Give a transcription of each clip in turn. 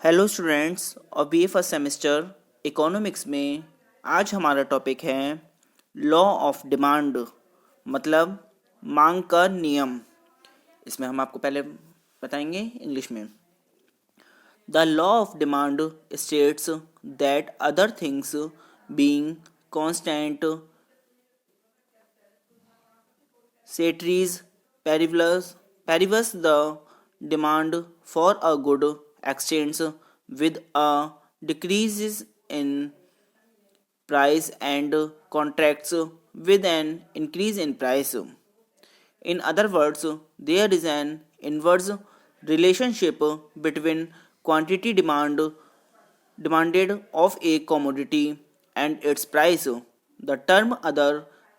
Hello students और BA first semester economics में आज हमारा टॉपिक है लॉ ऑफ डिमांड मतलब मांग का नियम। इसमें हम आपको पहले बताएंगे इंग्लिश में। The law of demand states that other things being constant ceteris paribus the demand for a good extends with a decreases in price and contracts with an increase in price. In other words, there is an inverse relationship between quantity demanded of a commodity and its price. The term other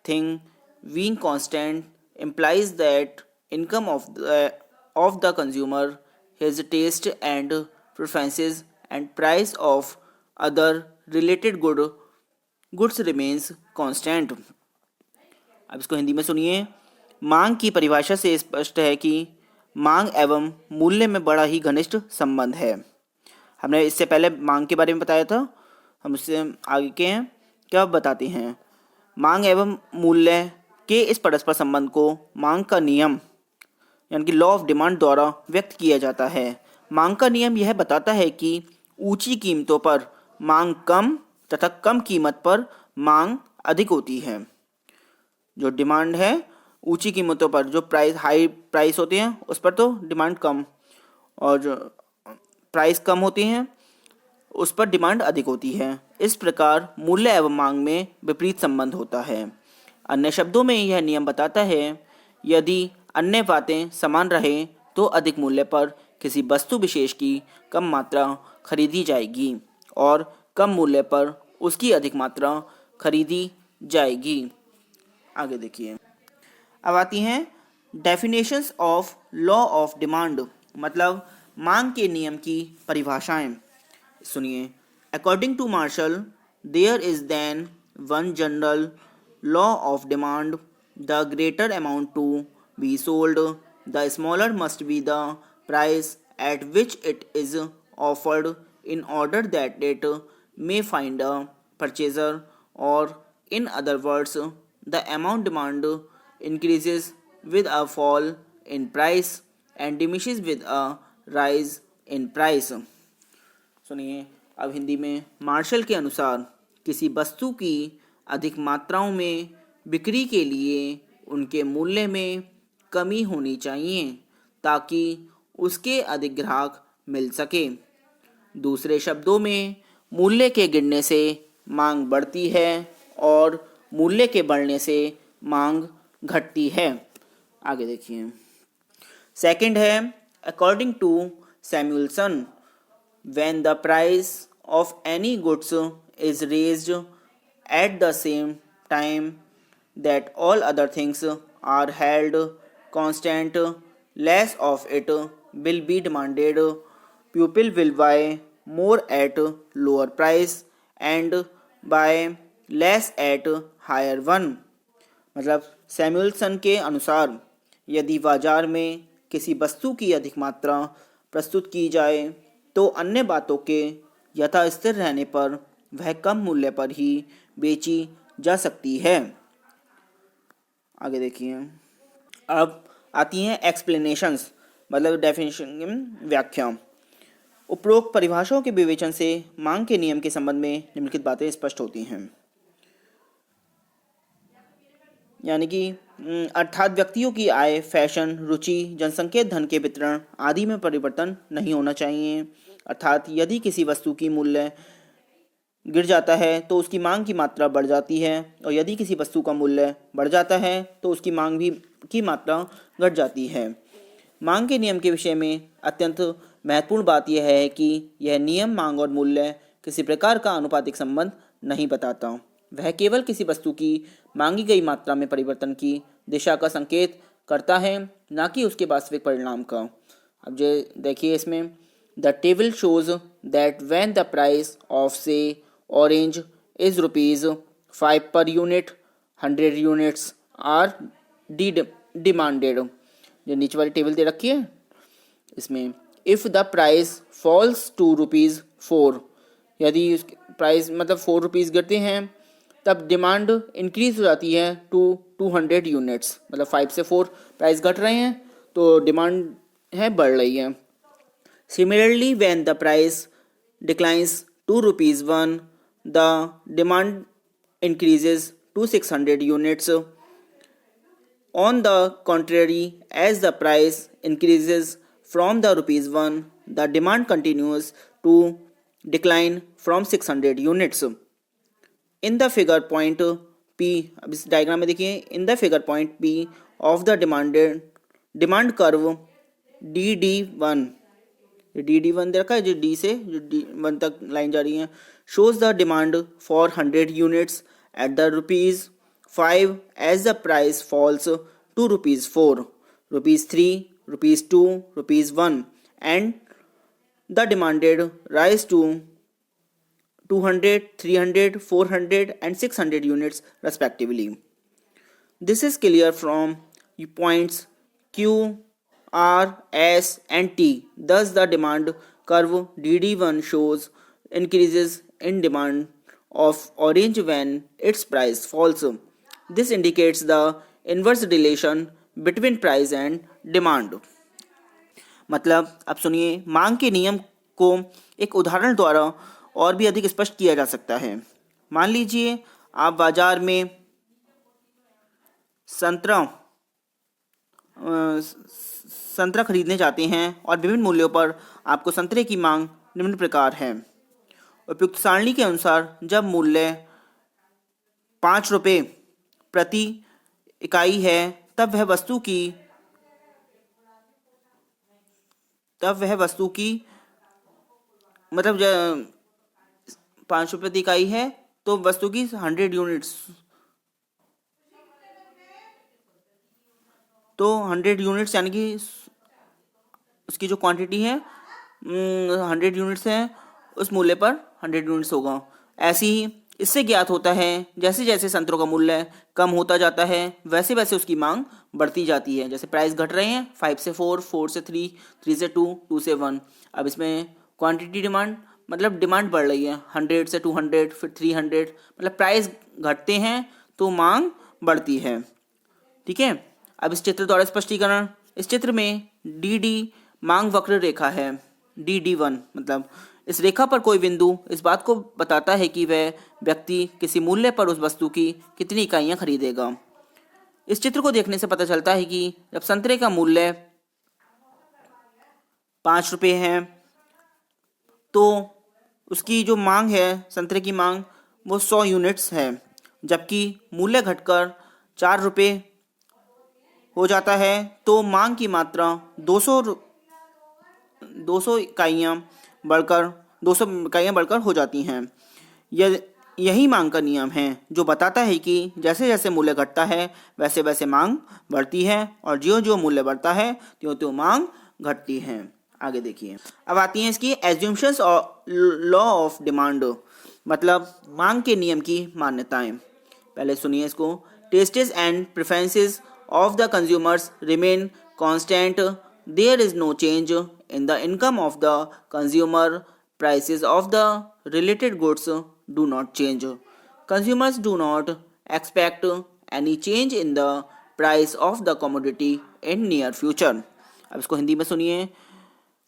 thing being constant implies that income of the consumer, his taste and preferences, and price of other related goods remains constant. अब इसको हिंदी में सुनिए। मांग की परिभाषा से स्पष्ट है कि मांग एवं मूल्य में बड़ा ही घनिष्ठ संबंध है। हमने इससे पहले मांग के बारे में बताया था, हम उससे आगे के हैं क्या बताते हैं। मांग एवं मूल्य के इस परस्पर संबंध को मांग का नियम यानी कि लॉ ऑफ डिमांड द्वारा व्यक्त किया जाता है। मांग का नियम यह बताता है कि ऊंची कीमतों पर मांग कम तथा कम कीमत पर मांग अधिक होती है। जो डिमांड है ऊंची कीमतों पर, जो हाई प्राइस होते हैं उस पर तो डिमांड कम, और जो प्राइस कम होती हैं उस पर डिमांड अधिक होती है। इस प्रकार मूल्य एवं मांग में विपरीत संबंध होता है। अन्य शब्दों में यह नियम बताता है यदि अन्य बातें समान रहें तो अधिक मूल्य पर किसी वस्तु विशेष की कम मात्रा खरीदी जाएगी और कम मूल्य पर उसकी अधिक मात्रा खरीदी जाएगी। आगे देखिए। अब आती हैं definitions of law of demand मतलब मांग के नियम की परिभाषाएं। सुनिए। According to Marshall there is then one general law of demand, the greater amount to be sold, the smaller must be the price at which it is offered in order that it may find a purchaser, or in other words, the amount demand increases with a fall in price and diminishes with a rise in price. सुनिए। अब हिंदी में martial के अनुसार किसी वस्तु की अधिक मात्राओं में बिक्री के लिए उनके मूल्य में कमी होनी चाहिए ताकि उसके अधिक ग्राहक मिल सके। दूसरे शब्दों में मूल्य के गिरने से मांग बढ़ती है और मूल्य के बढ़ने से मांग घटती है। आगे देखिए। सेकंड है according to Samuelson when the price of any goods is raised at the same time that all other things are held constant, less of it will be demanded. People will buy more at lower price and buy less at higher one. मतलब Samuelson के अनुसार यदि बाजार में किसी वस्तु की अधिक मात्रा प्रस्तुत की जाए तो अन्य बातों के यथास्थिर रहने पर वह कम मूल्य पर ही बेची जा सकती है। आगे देखिए। अब आती हैं एक्सप्लेनेशंस मतलब डेफिनेशन की व्याख्या। उपरोक्त परिभाषाओं के विवेचन से मांग के नियम के संबंध में निम्नलिखित बातें स्पष्ट होती हैं। यानी कि अर्थात व्यक्तियों की आय, फैशन, रुचि, जनसंख्या, धन के वितरण आदि में परिवर्तन नहीं होना चाहिए। अर्थात यदि किसी वस्तु की मूल्य गिर जाता है तो उसकी मांग की मात्रा बढ़ जाती है, और यदि किसी वस्तु का मूल्य बढ़ जाता है तो उसकी मांग भी की मात्रा घट जाती है। मांग के नियम के विषय में अत्यंत महत्वपूर्ण बात यह है कि यह नियम मांग और मूल्य किसी प्रकार का आनुपातिक संबंध नहीं बताता। वह केवल किसी वस्तु की मांगी गई मात्रा में परिवर्तन की दिशा का संकेत करता है, न कि उसके वास्तविक परिणाम का। अब जो देखिए इसमें the table shows that when the price of से orange is rupees 5 per unit, 100 units are demanded। जो नीचे वाली टेबल दे रखी है इसमें if the price falls to ₹4, यदि प्राइस मतलब 4 रुपीज़ गिरते हैं तब डिमांड इंक्रीज हो जाती है टू 200 यूनिट्स, मतलब 5 से 4 प्राइस घट रहे हैं तो डिमांड है बढ़ रही है. Similarly when the price declines to ₹1, the demand increases to 600 units. On the contrary, as the price increases from the ₹1, the demand continues to decline from 600 units. In the figure point P, अब इस diagram में देखिए, in the figure point P of the demand curve DD1, DD1 दे रखा है, जो D से जो D1 तक लाइन जा रही है, shows the demand for 100 units at the ₹5 as the price falls to ₹4, ₹3, ₹2, ₹1, and the demanded rise to 200, 300, 400 and 600 units respectively. This is clear from points Q, R, S and T. Thus the demand curve DD1 shows increases in demand of orange when its price falls. This indicates the inverse relation between price and demand. मतलब अब सुनिए, मांग के नियम को एक उदाहरण द्वारा और भी अधिक स्पष्ट किया जा सकता है. मान लीजिए आप बाजार में संतरा खरीदने जाते हैं और विभिन्न मूल्यों पर आपको संतरे की मांग निम्न प्रकार है. उपयुक्त सारणी के अनुसार जब मूल्य ₹5 प्रति इकाई है तब वह वस्तु की मतलब ₹5 प्रति इकाई है तो वस्तु की 100 यूनिट्स, तो 100 यूनिट्स यानी कि उसकी जो क्वांटिटी है 100 यूनिट्स है, उस मूल्य पर 100 यूनिट्स होगा. ऐसे ही इससे ज्ञात होता है जैसे जैसे संतरों का मूल्य कम होता जाता है वैसे वैसे उसकी मांग बढ़ती जाती है. जैसे प्राइस घट रहे हैं 5 से 4, 4 से 3, 3 से 2, 2 से 1. अब इसमें क्वांटिटी डिमांड मतलब डिमांड बढ़ रही है 100 से 200 फिर 300, मतलब प्राइस घटते हैं तो मांग बढ़ती है. ठीक है. अब इस चित्र द्वारा स्पष्टीकरण. इस चित्र में DD मांग वक्र रेखा है. DD1 मतलब इस रेखा पर कोई बिंदु इस बात को बताता है कि वह व्यक्ति किसी मूल्य पर उस वस्तु की कितनी इकाइयां खरीदेगा. इस चित्र को देखने से पता चलता है कि जब संतरे का मूल्य ₹5 है तो उसकी जो मांग है, संतरे की मांग, वो 100 यूनिट्स है, जबकि मूल्य घटकर ₹4 हो जाता है तो मांग की मात्रा 200 इकाइयाँ बढ़कर हो जाती हैं. यही मांग का नियम है जो बताता है कि जैसे जैसे मूल्य घटता है वैसे वैसे मांग बढ़ती है और ज्यों ज्यों मूल्य बढ़ता है त्यों त्यों मांग घटती है. आगे देखिए. अब आती हैं इसकी एज्यूम्शंस और लॉ ऑफ डिमांड, मतलब मांग के नियम की मान्यताएं. पहले सुनिए इसको. Tastes and preferences of the consumers remain constant. There is no change in the income of the consumer. Prices of the related goods do not change. Consumers do not expect any change in the price of the commodity in near future. अब इसको हिंदी में सुनिए.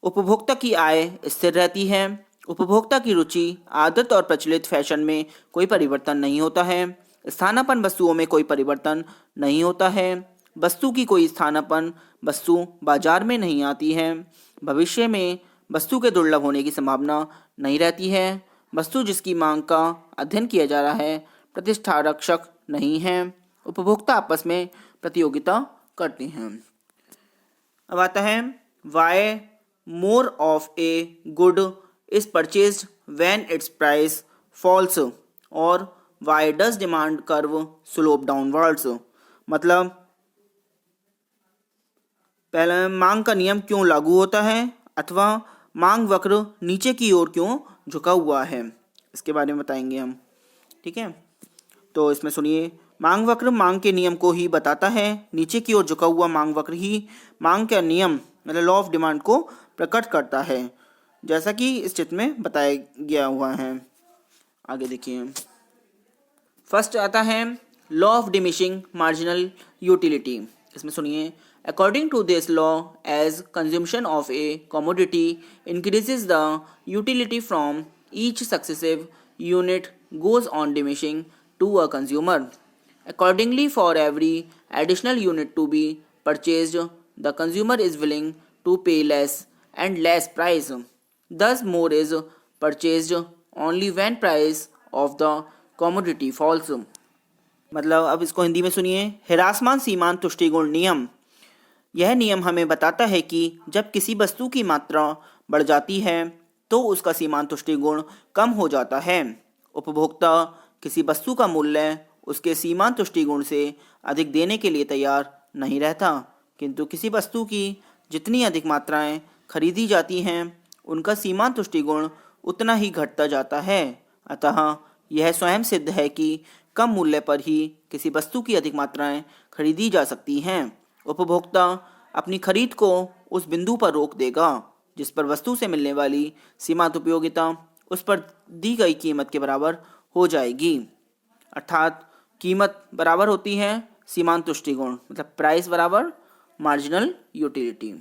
उपभोक्ता की आय स्थिर रहती है. उपभोक्ता की रुचि, आदत और प्रचलित फैशन में कोई परिवर्तन नहीं होता है. स्थानापन्न वस्तुओं में कोई परिवर्तन नहीं होता है. वस्तु की कोई स्थानापन्न वस्तु बाजार में नहीं आती है. भविष्य में वस्तु के दुर्लभ होने की संभावना नहीं रहती है. वस्तु जिसकी मांग का अध्ययन किया जा रहा है प्रतिष्ठारक्षक नहीं है. उपभोक्ता आपस में प्रतियोगिता करते हैं. अब आता है why more of a good is purchased when its price falls और why does demand curve slope downwards. मतलब पहले मांग का नियम क्यों लागू होता है अथवा मांग वक्र नीचे की ओर क्यों झुका हुआ है, इसके बारे में बताएंगे हम. ठीक है. तो इसमें सुनिए. मांग वक्र मांग के नियम को ही बताता है. नीचे की ओर झुका हुआ मांग वक्र ही मांग का नियम मतलब लॉ ऑफ डिमांड को प्रकट करता है, जैसा कि इस चित्र में बताया गया हुआ है। आगे देखिए, फर्स्ट आता है law of diminishing marginal utility. इसमें सुनिए, according to this law, as consumption of a commodity increases the utility from each successive unit goes on diminishing to a consumer. Accordingly, for every additional unit to be purchased, the consumer is willing to pay less and less price. Thus, more is purchased only when price of the commodity falls. मतलब अब इसको हिंदी में सुनिए। ह्रासमान सीमांत तुष्टिगुण नियम। यह नियम हमें बताता है कि जब किसी वस्तु की मात्रा बढ़ जाती है तो उसका सीमांत तुष्टिगुण कम हो जाता है। उपभोक्ता किसी वस्तु का मूल्य उसके सीमांत तुष्टिगुण से अधिक देने के लिए तैयार नहीं रहता, किंतु किसी वस्तु की जितनी अधिक मात्राएं खरीदी जाती हैं उनका सीमांत तुष्टिगुण उतना ही घटता जाता है। अतः यह स्वयं सिद्ध है कि कम मूल्य पर ही किसी वस्तु की अधिक मात्राएं खरीदी जा सकती हैं। उपभोक्ता अपनी खरीद को उस बिंदु पर रोक देगा जिस पर वस्तु से मिलने वाली सीमांत उपयोगिता उस पर दी गई कीमत के बराबर हो जाएगी, अर्थात कीमत बराबर होती है सीमांत तुष्टिगुण, मतलब प्राइस बराबर मार्जिनल यूटिलिटी।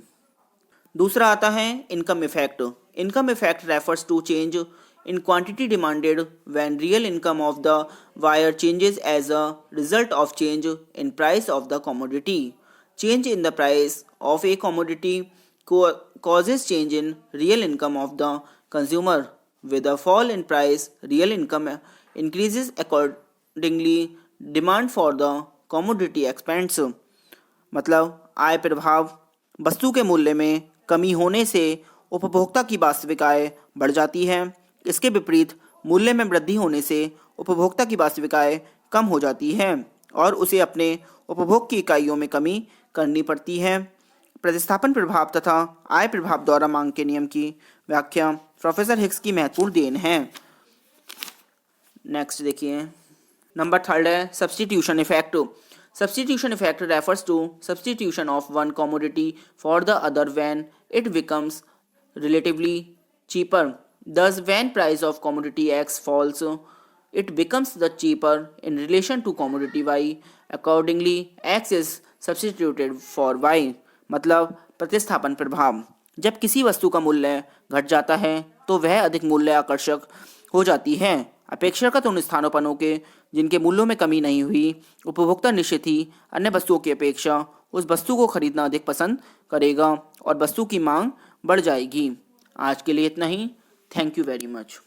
दूसरा आता है income effect. Income effect refers to change in quantity demanded when real income of the buyer changes as a result of change in price of the commodity. Change in the price of a commodity causes change in real income of the consumer. With a fall in price, real income increases accordingly. Demand for the commodity expands. मतलब आय प्रभाव। वस्तु के मूल्य में कमी होने से उपभोक्ता की वास्तविक आय बढ़ जाती है। इसके विपरीत मूल्य में वृद्धि होने से उपभोक्ता की वास्तविक आय कम हो जाती है और उसे अपने उपभोग की इकाइयों में कमी करनी पड़ती है। प्रतिस्थापन प्रभाव तथा आय प्रभाव द्वारा मांग के नियम की व्याख्या प्रोफेसर हिग्स की महत्वपूर्ण देन है। नेक्स्ट देखिए, नंबर थर्ड है substitution effect. Substitution effect refers to substitution of one commodity for the other when it becomes relatively cheaper. Thus, when price of commodity X falls, it becomes the cheaper in relation to commodity Y. Accordingly, X is substituted for Y. मतलब प्रतिस्थापन प्रभाव। जब किसी वस्तु का मूल्य घट जाता है तो वह अधिक मूल्य आकर्षक हो जाती है। अपेक्षाकृत उन स्थानों पर के जिनके मूल्यों में कमी नहीं हुई, उपभोक्ता निश्चित ही अन्य वस्तुओं की अपेक्षा उस वस्तु को खरीदना अधिक पसंद करेगा और वस्तु की मांग बढ़ जाएगी। आज के लिए इतना ही। Thank you very much.